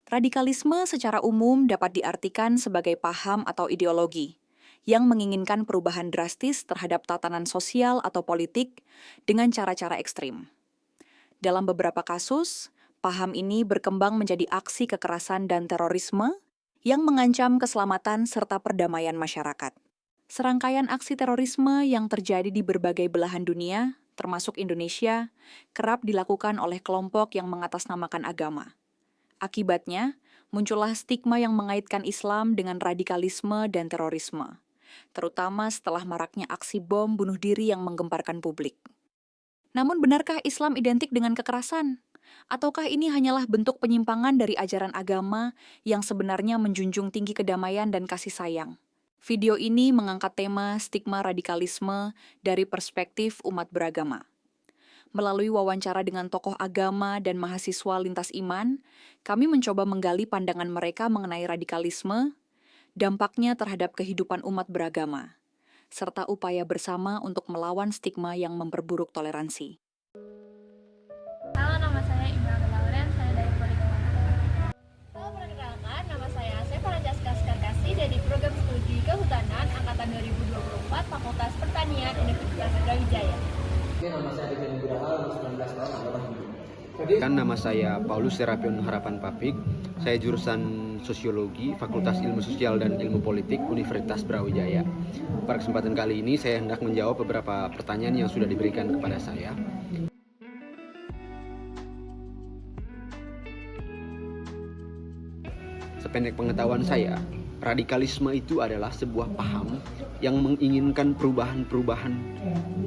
Radikalisme secara umum dapat diartikan sebagai paham atau ideologi yang menginginkan perubahan drastis terhadap tatanan sosial atau politik dengan cara-cara ekstrim. Dalam beberapa kasus, paham ini berkembang menjadi aksi kekerasan dan terorisme yang mengancam keselamatan serta perdamaian masyarakat. Serangkaian aksi terorisme yang terjadi di berbagai belahan dunia, termasuk Indonesia, kerap dilakukan oleh kelompok yang mengatasnamakan agama. Akibatnya, muncullah stigma yang mengaitkan Islam dengan radikalisme dan terorisme, terutama setelah maraknya aksi bom bunuh diri yang menggemparkan publik. Namun benarkah Islam identik dengan kekerasan? Ataukah ini hanyalah bentuk penyimpangan dari ajaran agama yang sebenarnya menjunjung tinggi kedamaian dan kasih sayang? Video ini mengangkat tema stigma radikalisme dari perspektif umat beragama. Melalui wawancara dengan tokoh agama dan mahasiswa lintas iman, kami mencoba menggali pandangan mereka mengenai radikalisme, dampaknya terhadap kehidupan umat beragama, serta upaya bersama untuk melawan stigma yang memperburuk toleransi. Halo, nama saya Imelda Lauren, saya dari Politeknik. Halo, perkenalkan, nama saya Francesca Skarkasi dari Program Studi Kehutanan Angkatan 2024 Fakultas Pertanian Universitas Brawijaya. Nama saya Dejan Nugraha, umur 19 tahun, anggota Kan nama saya Paulus Serapion Harapan Papik. Saya jurusan Sosiologi, Fakultas Ilmu Sosial dan Ilmu Politik, Universitas Brawijaya. Pada kesempatan kali ini saya hendak menjawab beberapa pertanyaan yang sudah diberikan kepada saya. Sependek pengetahuan saya, radikalisme itu adalah sebuah paham yang menginginkan perubahan-perubahan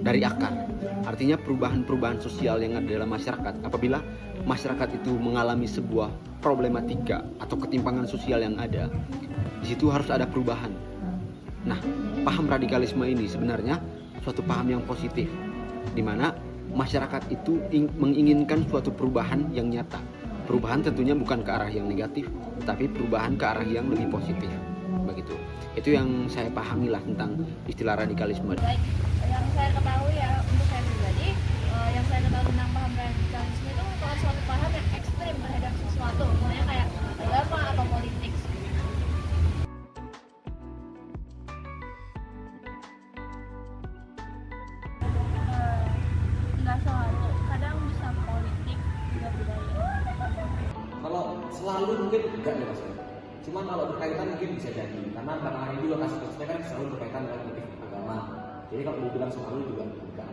dari akar. Artinya perubahan-perubahan sosial yang ada dalam masyarakat. Apabila masyarakat itu mengalami sebuah problematika atau ketimpangan sosial yang ada, di situ harus ada perubahan. Nah, paham radikalisme ini sebenarnya suatu paham yang positif, di mana masyarakat itu menginginkan suatu perubahan yang nyata. Perubahan tentunya bukan ke arah yang negatif, tapi perubahan ke arah yang lebih positif. Begitu. Itu yang saya pahami lah tentang istilah radikalisme. Baik, yang saya ketahui ya untuk saya pribadi, yang saya ketahui tentang paham radikalisme itu merupakan suatu paham yang ekstrim terhadap sesuatu, misalnya kayak agama atau politik. Nggak selalu, kadang bisa politik juga budaya. Kalau selalu mungkin enggak ya mas. Cuman kalau berkaitan mungkin bisa jadi, karena belakangan ini juga kasus-kasusnya kan selalu berkaitan dengan motif agama. Jadi kalau mau bilang selalu juga enggak.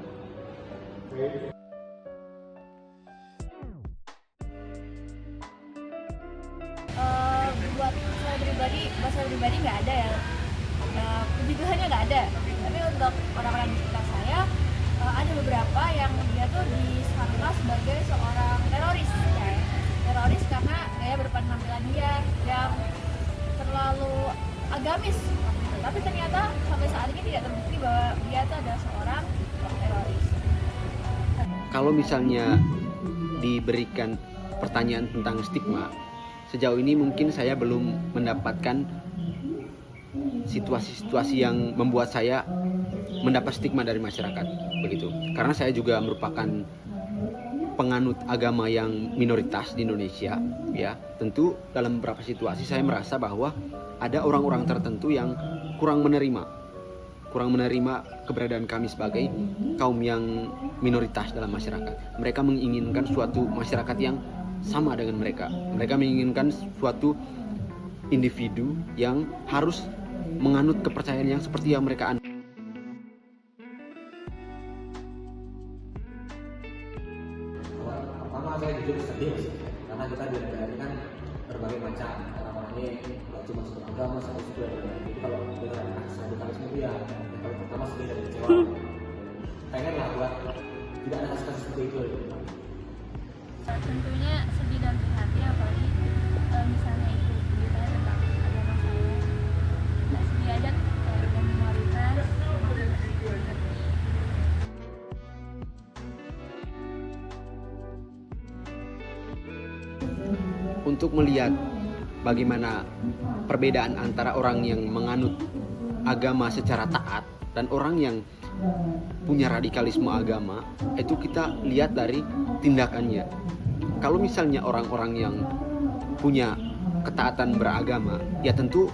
Buat saya pribadi nggak ada ya. Puji Tuhannya nggak ada. Tapi untuk orang-orang di sekitar saya, ada beberapa yang dia tuh disangka sebagai seorang teroris, ya. Teroris karena gaya berpenampilan dia yang terlalu agamis. Tapi ternyata sampai saat ini tidak terbukti bahwa dia itu adalah seorang teroris. Kalau misalnya diberikan pertanyaan tentang stigma, sejauh ini mungkin saya belum mendapatkan situasi-situasi yang membuat saya mendapat stigma dari masyarakat, begitu. Karena saya juga merupakan penganut agama yang minoritas di Indonesia, ya. Tentu dalam beberapa situasi saya merasa bahwa ada orang-orang tertentu yang kurang menerima keberadaan kami sebagai kaum yang minoritas dalam masyarakat. Mereka menginginkan suatu masyarakat yang sama dengan mereka. Mereka menginginkan suatu individu yang harus menganut kepercayaan yang seperti yang mereka anut. Pertama saya jujur sedih mas, karena kita di negara ini kan berbagai macam orang-orangnya, nggak cuma satu agama, satu suku. Jadi kalau kita kasus radikalisme itu ya, yang paling pertama sedih dan kecewa. Pengen lah buat tidak ada kasus seperti itu. Tentunya sedih dan prihatin, apalagi misalnya itu berita tentang agama saya. Nggak sedih aja kayak minoritas. Untuk melihat bagaimana perbedaan antara orang yang menganut agama secara taat dan orang yang punya radikalisme agama, itu kita lihat dari tindakannya. Kalau misalnya orang-orang yang punya ketaatan beragama, ya tentu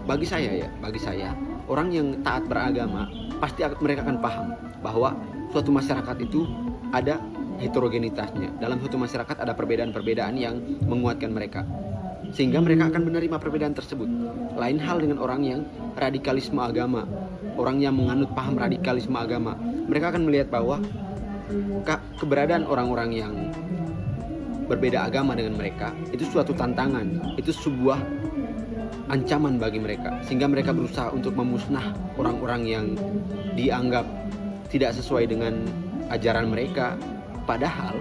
bagi saya orang yang taat beragama pasti mereka akan paham bahwa suatu masyarakat itu ada heterogenitasnya. Dalam suatu masyarakat ada perbedaan-perbedaan yang menguatkan mereka, sehingga mereka akan menerima perbedaan tersebut. Lain hal dengan orang yang radikalisme agama, orang yang menganut paham radikalisme agama. Mereka akan melihat bahwa keberadaan orang-orang yang berbeda agama dengan mereka itu suatu tantangan, itu sebuah ancaman bagi mereka, sehingga mereka berusaha untuk memusnah orang-orang yang dianggap tidak sesuai dengan ajaran mereka. Padahal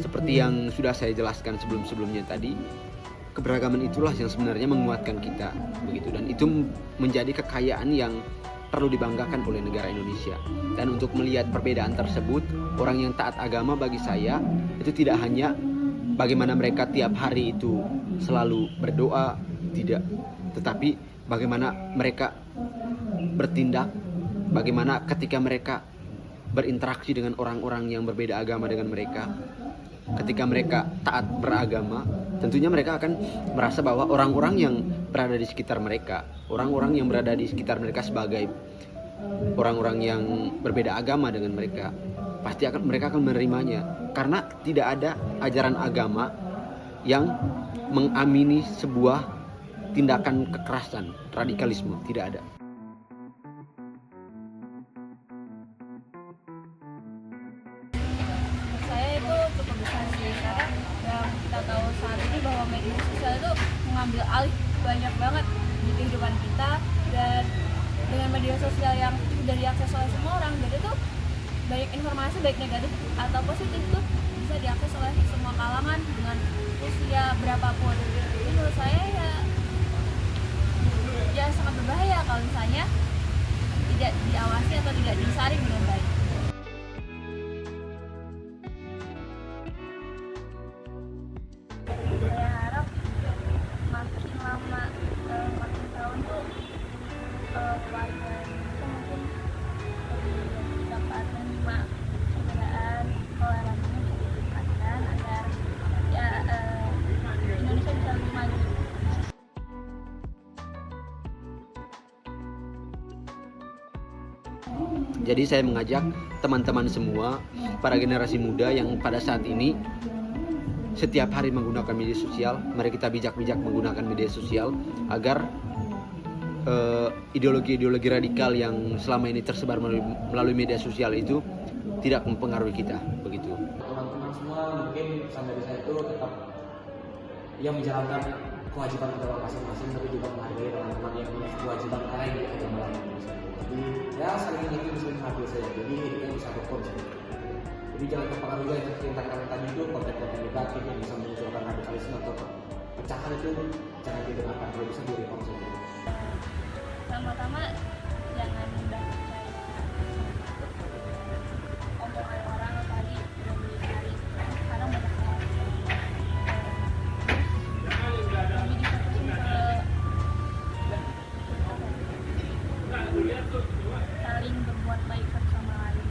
seperti yang sudah saya jelaskan sebelum-sebelumnya tadi, keberagaman itulah yang sebenarnya menguatkan kita, begitu, dan itu menjadi kekayaan yang perlu dibanggakan oleh negara Indonesia. Dan untuk melihat perbedaan tersebut, orang yang taat agama bagi saya itu tidak hanya bagaimana mereka tiap hari itu selalu berdoa, tidak, tetapi bagaimana mereka bertindak, bagaimana ketika mereka berinteraksi dengan orang-orang yang berbeda agama dengan mereka. Ketika mereka taat beragama, tentunya mereka akan merasa bahwa orang-orang yang berada di sekitar mereka, orang-orang yang berada di sekitar mereka sebagai orang-orang yang berbeda agama dengan mereka, pasti mereka akan menerimanya, karena tidak ada ajaran agama yang mengamini sebuah tindakan kekerasan, radikalisme, tidak ada. Saat ini bahwa media sosial itu mengambil alih banyak banget di kehidupan kita, dan dengan media sosial yang sudah diakses oleh semua orang, jadi tuh banyak informasi baik negatif atau positif tuh bisa diakses oleh semua kalangan dengan usia berapapun. Jadi menurut saya ya sangat berbahaya kalau misalnya tidak diawasi atau tidak disaring dengan baik. Jadi saya mengajak teman-teman semua, para generasi muda yang pada saat ini setiap hari menggunakan media sosial, mari kita bijak-bijak menggunakan media sosial agar ideologi-ideologi radikal yang selama ini tersebar melalui media sosial itu tidak mempengaruhi kita, begitu. Teman-teman semua mungkin pesan dari saya itu tetap menjalankan kewajiban kita masing-masing, tapi juga menghargai teman-teman yang punya kewajiban lain di agama lain. Jadi ya saling mengerti, bisa menghargai saya. Jadi hidupnya bisa rukun. Jadi jangan terpengaruhi yang kita tadi itu konten-konten negatif yang bisa menunjukkan radikalisme atau pecahan itu jangan didengarkan, kalau bisa di-report saja. Pertama-tama jangan mudah percaya omongan orang tadi yang dicari, karena banyak hal lebih difokusin ke saling berbuat baik satu sama lain.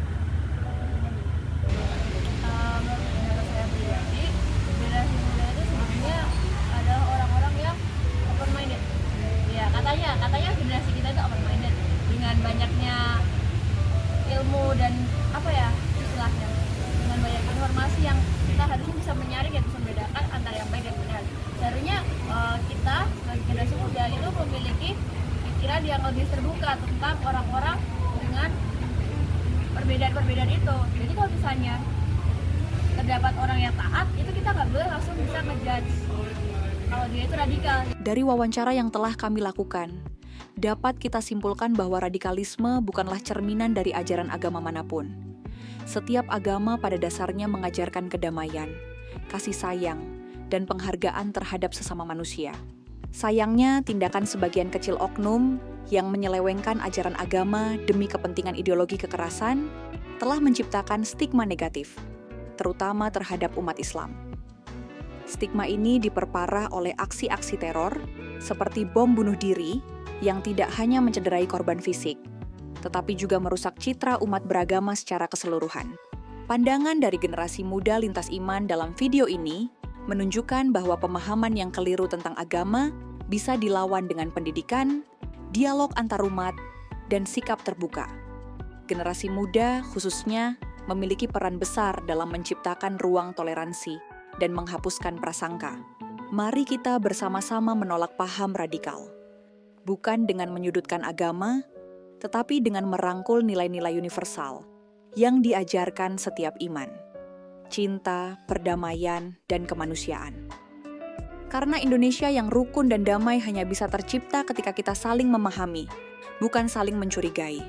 Menurut saya pribadi, generasi muda itu sebenarnya adalah orang-orang yang open minded. Ya katanya generasi kita itu open minded dengan banyaknya ilmu dan istilahnya, dengan banyak informasi yang kita harusnya bisa menyaring dan bisa membedakan antara yang baik dan benar. Seharusnya kita sebagai generasi muda itu memiliki pikiran yang lebih terbuka tentang orang-orang dengan perbedaan-perbedaan itu. Jadi kalau misalnya terdapat orang yang taat, itu kita nggak boleh langsung bisa ngejudge kalau dia itu radikal. Dari wawancara yang telah kami lakukan, dapat kita simpulkan bahwa radikalisme bukanlah cerminan dari ajaran agama manapun. Setiap agama pada dasarnya mengajarkan kedamaian, kasih sayang, dan penghargaan terhadap sesama manusia. Sayangnya, tindakan sebagian kecil oknum yang menyelewengkan ajaran agama demi kepentingan ideologi kekerasan telah menciptakan stigma negatif, terutama terhadap umat Islam. Stigma ini diperparah oleh aksi-aksi teror seperti bom bunuh diri yang tidak hanya mencederai korban fisik, tetapi juga merusak citra umat beragama secara keseluruhan. Pandangan dari generasi muda lintas iman dalam video ini menunjukkan bahwa pemahaman yang keliru tentang agama bisa dilawan dengan pendidikan, dialog antarumat, dan sikap terbuka. Generasi muda, khususnya, memiliki peran besar dalam menciptakan ruang toleransi dan menghapuskan prasangka. Mari kita bersama-sama menolak paham radikal. Bukan dengan menyudutkan agama, tetapi dengan merangkul nilai-nilai universal yang diajarkan setiap iman. Cinta, perdamaian, dan kemanusiaan. Karena Indonesia yang rukun dan damai hanya bisa tercipta ketika kita saling memahami, bukan saling mencurigai.